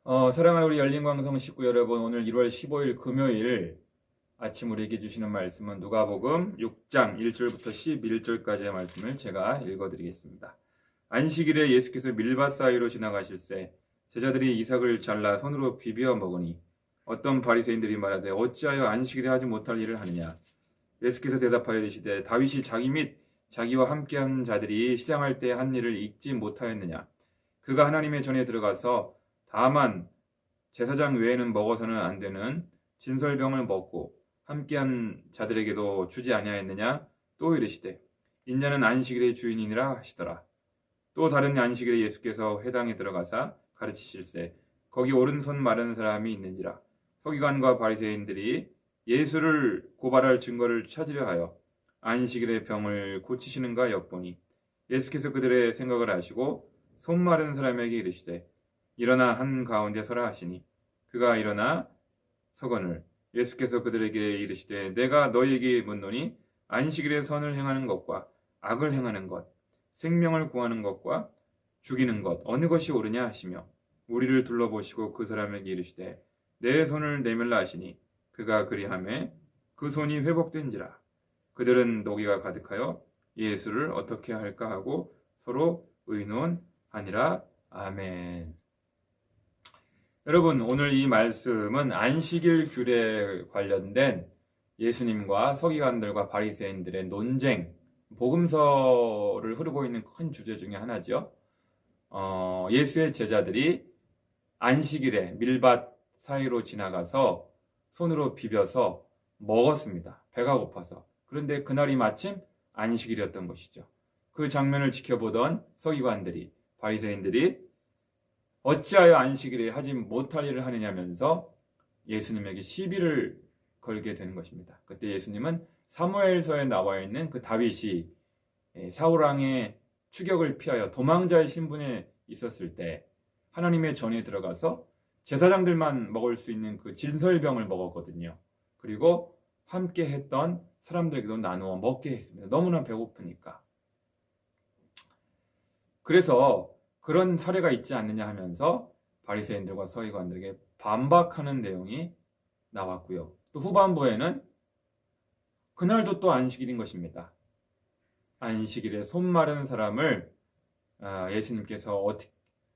사랑하는 우리 열린광성 식구 여러분, 오늘 1월 15일 금요일 아침 우리에게 주시는 말씀은 누가복음 6장 1절부터 11절까지의 말씀을 제가 읽어드리겠습니다. 안식일에 예수께서 밀밭 사이로 지나가실새 제자들이 이삭을 잘라 손으로 비벼 먹으니 어떤 바리새인들이 말하되 어찌하여 안식일에 하지 못할 일을 하느냐. 예수께서 대답하여 이르시되 다윗이 자기 및 자기와 함께한 자들이 시장할 때 한 일을 잊지 못하였느냐. 그가 하나님의 전에 들어가서 다만 제사장 외에는 먹어서는 안 되는 진설병을 먹고 함께한 자들에게도 주지 아니하였느냐. 또 이르시되 인자는 안식일의 주인이니라 하시더라. 또 다른 안식일에 예수께서 회당에 들어가사 가르치실세 거기 오른손 마른 사람이 있는지라. 서기관과 바리새인들이 예수를 고발할 증거를 찾으려 하여 안식일의 병을 고치시는가 엿보니 예수께서 그들의 생각을 아시고 손 마른 사람에게 이르시되 일어나 한 가운데 서라 하시니 그가 일어나 서거늘 예수께서 그들에게 이르시되 내가 너희에게 묻노니 안식일에 선을 행하는 것과 악을 행하는 것 생명을 구하는 것과 죽이는 것 어느 것이 옳으냐 하시며 우리를 둘러보시고 그 사람에게 이르시되 내 손을 내밀라 하시니 그가 그리하매 그 손이 회복된지라. 그들은 노기가 가득하여 예수를 어떻게 할까 하고 서로 의논하니라. 아멘. 여러분, 오늘 이 말씀은 안식일 규례에 관련된 예수님과 서기관들과 바리새인들의 논쟁, 복음서를 흐르고 있는 큰 주제 중에 하나죠. 예수의 제자들이 안식일에 밀밭 사이로 지나가서 손으로 비벼서 먹었습니다. 배가 고파서. 그런데 그날이 마침 안식일이었던 것이죠. 그 장면을 지켜보던 서기관들이, 바리새인들이 어찌하여 안식일에 하지 못할 일을 하느냐면서 예수님에게 시비를 걸게 되는 것입니다. 그때 예수님은 사무엘서에 나와 있는 그 다윗이 사울왕의 추격을 피하여 도망자의 신분에 있었을 때 하나님의 전에 들어가서 제사장들만 먹을 수 있는 그 진설병을 먹었거든요. 그리고 함께 했던 사람들에게도 나누어 먹게 했습니다. 너무나 배고프니까. 그래서 그런 사례가 있지 않느냐 하면서 바리새인들과 서기관들에게 반박하는 내용이 나왔고요. 또 후반부에는 그날도 또 안식일인 것입니다. 안식일에 손 마른 사람을 예수님께서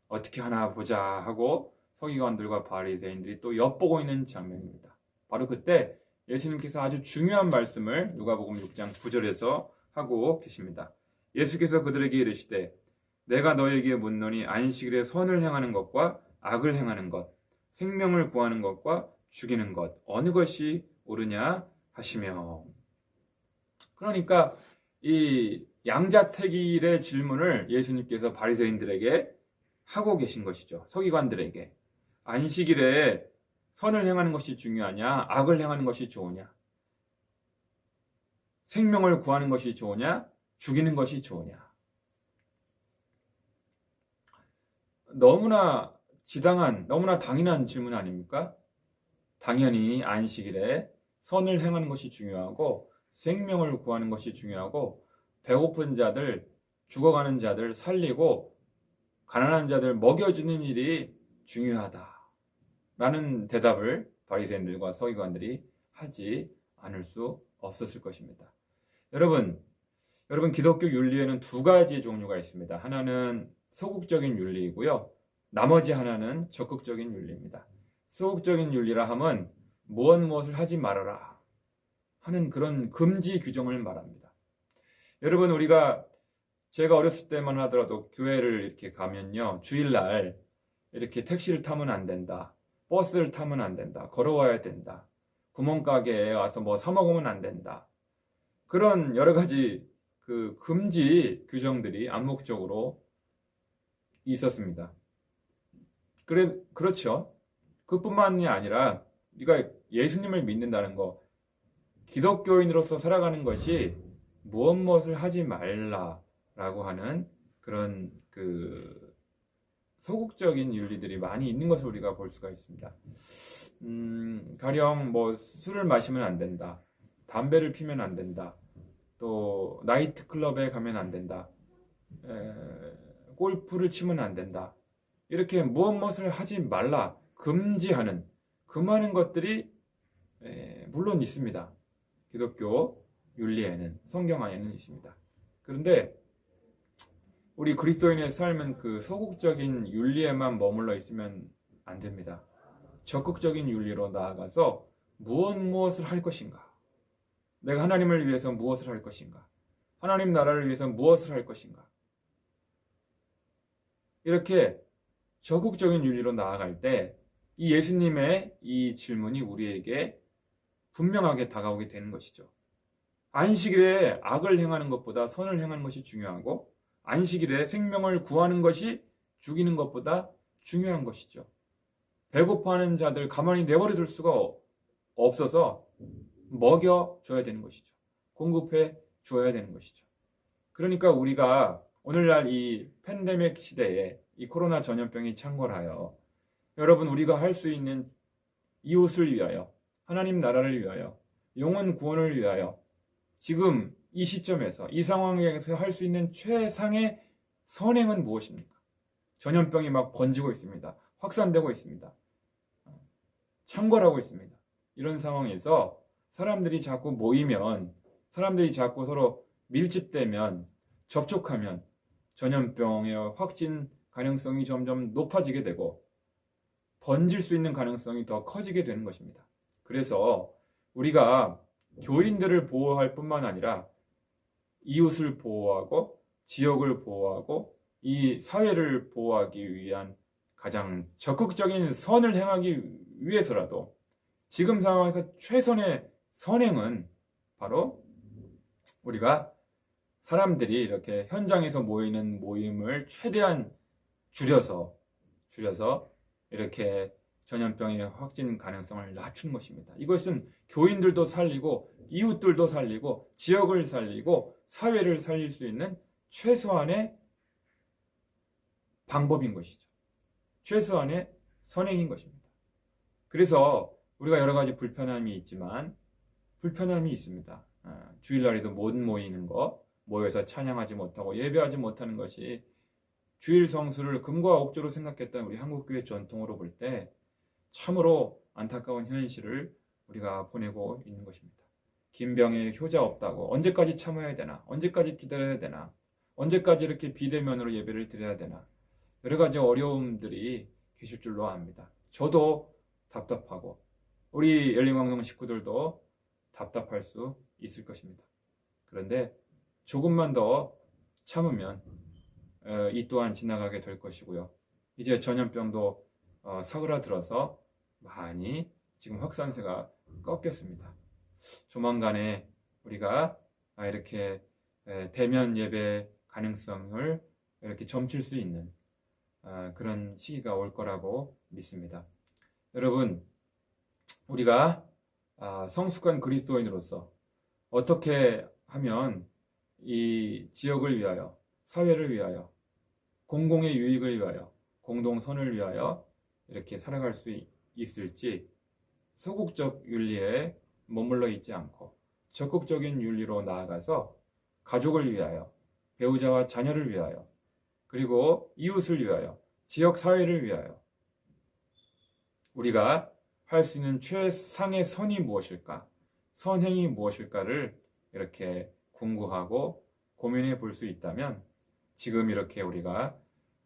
어떻게 하나 보자 하고 서기관들과 바리새인들이 또 엿보고 있는 장면입니다. 바로 그때 예수님께서 아주 중요한 말씀을 누가복음 6장 9절에서 하고 계십니다. 예수께서 그들에게 이르시되 내가 너에게 묻노니 안식일에 선을 행하는 것과 악을 행하는 것, 생명을 구하는 것과 죽이는 것 어느 것이 옳으냐 하시며. 그러니까 이 양자택일의 질문을 예수님께서 바리새인들에게 하고 계신 것이죠. 서기관들에게. 안식일에 선을 행하는 것이 중요하냐, 악을 행하는 것이 좋으냐, 생명을 구하는 것이 좋으냐, 죽이는 것이 좋으냐. 너무나 너무나 당연한 질문 아닙니까? 당연히 안식일에 선을 행하는 것이 중요하고 생명을 구하는 것이 중요하고 배고픈 자들, 죽어가는 자들 살리고 가난한 자들 먹여주는 일이 중요하다. 라는 대답을 바리새인들과 서기관들이 하지 않을 수 없었을 것입니다. 여러분 기독교 윤리에는 두 가지 종류가 있습니다. 하나는 소극적인 윤리이고요. 나머지 하나는 적극적인 윤리입니다. 소극적인 윤리라 함은 무엇을 하지 말아라 하는 그런 금지 규정을 말합니다. 여러분 제가 어렸을 때만 하더라도 교회를 이렇게 가면요. 주일날 이렇게 택시를 타면 안 된다. 버스를 타면 안 된다. 걸어와야 된다. 구멍가게에 와서 뭐 사 먹으면 안 된다. 그런 여러 가지 그 금지 규정들이 암묵적으로 있었습니다. 그렇죠. 그뿐만이 아니라 네가 예수님을 믿는다는 거, 기독교인으로서 살아가는 것이 무엇을 하지 말라라고 하는 그런 그 소극적인 윤리들이 많이 있는 것을 우리가 볼 수가 있습니다. 가령 뭐 술을 마시면 안 된다. 담배를 피면 안 된다. 또 나이트클럽에 가면 안 된다. 골프를 치면 안 된다. 이렇게 무엇을 하지 말라 금지하는 그 많은 것들이 물론 있습니다. 기독교 윤리에는, 성경 안에는 있습니다. 그런데 우리 그리스도인의 삶은 그 소극적인 윤리에만 머물러 있으면 안 됩니다. 적극적인 윤리로 나아가서 무엇을 할 것인가? 내가 하나님을 위해서 무엇을 할 것인가? 하나님 나라를 위해서 무엇을 할 것인가? 이렇게 적극적인 윤리로 나아갈 때 이 예수님의 이 질문이 우리에게 분명하게 다가오게 되는 것이죠. 안식일에 악을 행하는 것보다 선을 행하는 것이 중요하고 안식일에 생명을 구하는 것이 죽이는 것보다 중요한 것이죠. 배고파하는 자들 가만히 내버려 둘 수가 없어서 먹여줘야 되는 것이죠. 공급해 줘야 되는 것이죠. 그러니까 우리가 오늘날 이 팬데믹 시대에 이 코로나 전염병이 창궐하여 여러분 우리가 할 수 있는 이웃을 위하여 하나님 나라를 위하여 영혼 구원을 위하여 지금 이 시점에서 이 상황에서 할 수 있는 최상의 선행은 무엇입니까? 전염병이 막 번지고 있습니다. 확산되고 있습니다. 창궐하고 있습니다. 이런 상황에서 사람들이 자꾸 모이면, 사람들이 자꾸 서로 밀집되면, 접촉하면 전염병의 확진 가능성이 점점 높아지게 되고 번질 수 있는 가능성이 더 커지게 되는 것입니다. 그래서 우리가 교인들을 보호할 뿐만 아니라 이웃을 보호하고 지역을 보호하고 이 사회를 보호하기 위한 가장 적극적인 선을 행하기 위해서라도 지금 상황에서 최선의 선행은 바로 우리가 사람들이 이렇게 현장에서 모이는 모임을 최대한 줄여서 이렇게 전염병의 확진 가능성을 낮추는 것입니다. 이것은 교인들도 살리고 이웃들도 살리고 지역을 살리고 사회를 살릴 수 있는 최소한의 방법인 것이죠. 최소한의 선행인 것입니다. 그래서 우리가 여러 가지 불편함이 있지만 불편함이 있습니다. 주일날에도 못 모이는 거, 모여서 찬양하지 못하고 예배하지 못하는 것이 주일 성수를 금과 옥조로 생각했던 우리 한국교회 전통으로 볼 때 참으로 안타까운 현실을 우리가 보내고 있는 것입니다. 김병에 효자 없다고 언제까지 참아야 되나? 언제까지 기다려야 되나? 언제까지 이렇게 비대면으로 예배를 드려야 되나? 여러 가지 어려움들이 계실 줄로 압니다. 저도 답답하고 우리 열린광동 식구들도 답답할 수 있을 것입니다. 그런데 조금만 더 참으면 이 또한 지나가게 될 것이고요. 이제 전염병도 사그라들어서 많이 지금 확산세가 꺾였습니다. 조만간에 우리가 이렇게 대면 예배 가능성을 이렇게 점칠 수 있는 그런 시기가 올 거라고 믿습니다. 여러분, 우리가 성숙한 그리스도인으로서 어떻게 하면 이 지역을 위하여, 사회를 위하여, 공공의 유익을 위하여, 공동선을 위하여 이렇게 살아갈 수 있을지 소극적 윤리에 머물러 있지 않고 적극적인 윤리로 나아가서 가족을 위하여, 배우자와 자녀를 위하여, 그리고 이웃을 위하여, 지역 사회를 위하여 우리가 할 수 있는 최상의 선이 무엇일까? 선행이 무엇일까를 이렇게 궁구하고 고민해 볼 수 있다면 지금 이렇게 우리가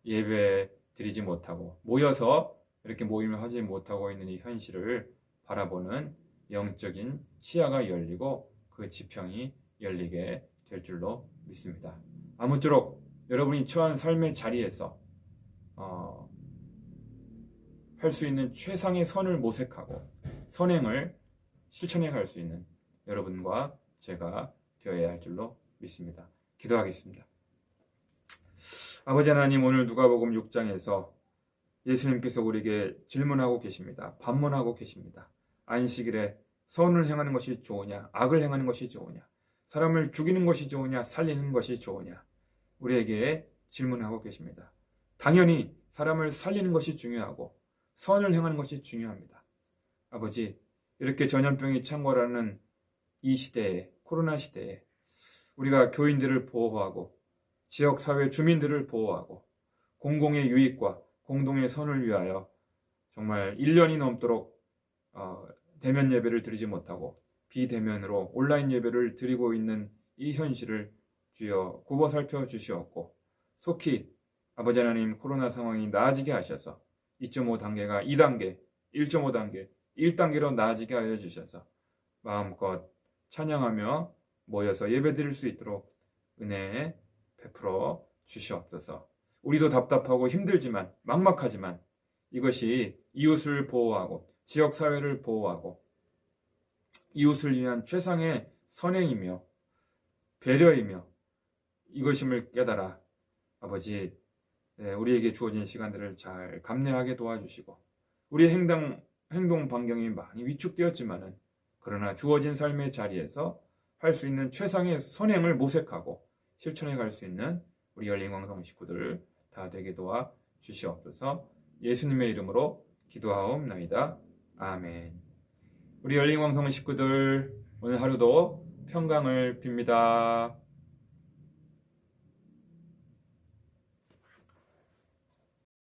예배 드리지 못하고 모여서 이렇게 모임을 하지 못하고 있는 이 현실을 바라보는 영적인 시야가 열리고 그 지평이 열리게 될 줄로 믿습니다. 아무쪼록 여러분이 처한 삶의 자리에서 할 수 있는 최상의 선을 모색하고 선행을 실천해 갈 수 있는 여러분과 제가 되어야 할 줄로 믿습니다. 기도하겠습니다. 아버지 하나님, 오늘 누가복음 6장에서 예수님께서 우리에게 질문하고 계십니다. 반문하고 계십니다. 안식일에 선을 행하는 것이 좋으냐, 악을 행하는 것이 좋으냐, 사람을 죽이는 것이 좋으냐, 살리는 것이 좋으냐, 우리에게 질문하고 계십니다. 당연히 사람을 살리는 것이 중요하고 선을 행하는 것이 중요합니다. 아버지, 이렇게 전염병이 창궐하는 이 시대에, 코로나 시대에 우리가 교인들을 보호하고 지역사회 주민들을 보호하고 공공의 유익과 공동의 선을 위하여 정말 1년이 넘도록 대면 예배를 드리지 못하고 비대면으로 온라인 예배를 드리고 있는 이 현실을 주여 굽어 살펴 주시옵고 속히 아버지 하나님 코로나 상황이 나아지게 하셔서 2.5단계가 2단계, 1.5단계, 1단계로 나아지게 하여 주셔서 마음껏 찬양하며 모여서 예배 드릴 수 있도록 은혜 베풀어 주시옵소서. 우리도 답답하고 힘들지만 막막하지만 이것이 이웃을 보호하고 지역사회를 보호하고 이웃을 위한 최상의 선행이며 배려이며 이것임을 깨달아 아버지 우리에게 주어진 시간들을 잘 감내하게 도와주시고 우리의 행동 반경이 많이 위축되었지만은 그러나 주어진 삶의 자리에서 할 수 있는 최상의 선행을 모색하고 실천해 갈 수 있는 우리 열린광성 식구들 다 되게 도와 주시옵소서. 예수님의 이름으로 기도하옵나이다. 아멘. 우리 열린광성 식구들 오늘 하루도 평강을 빕니다.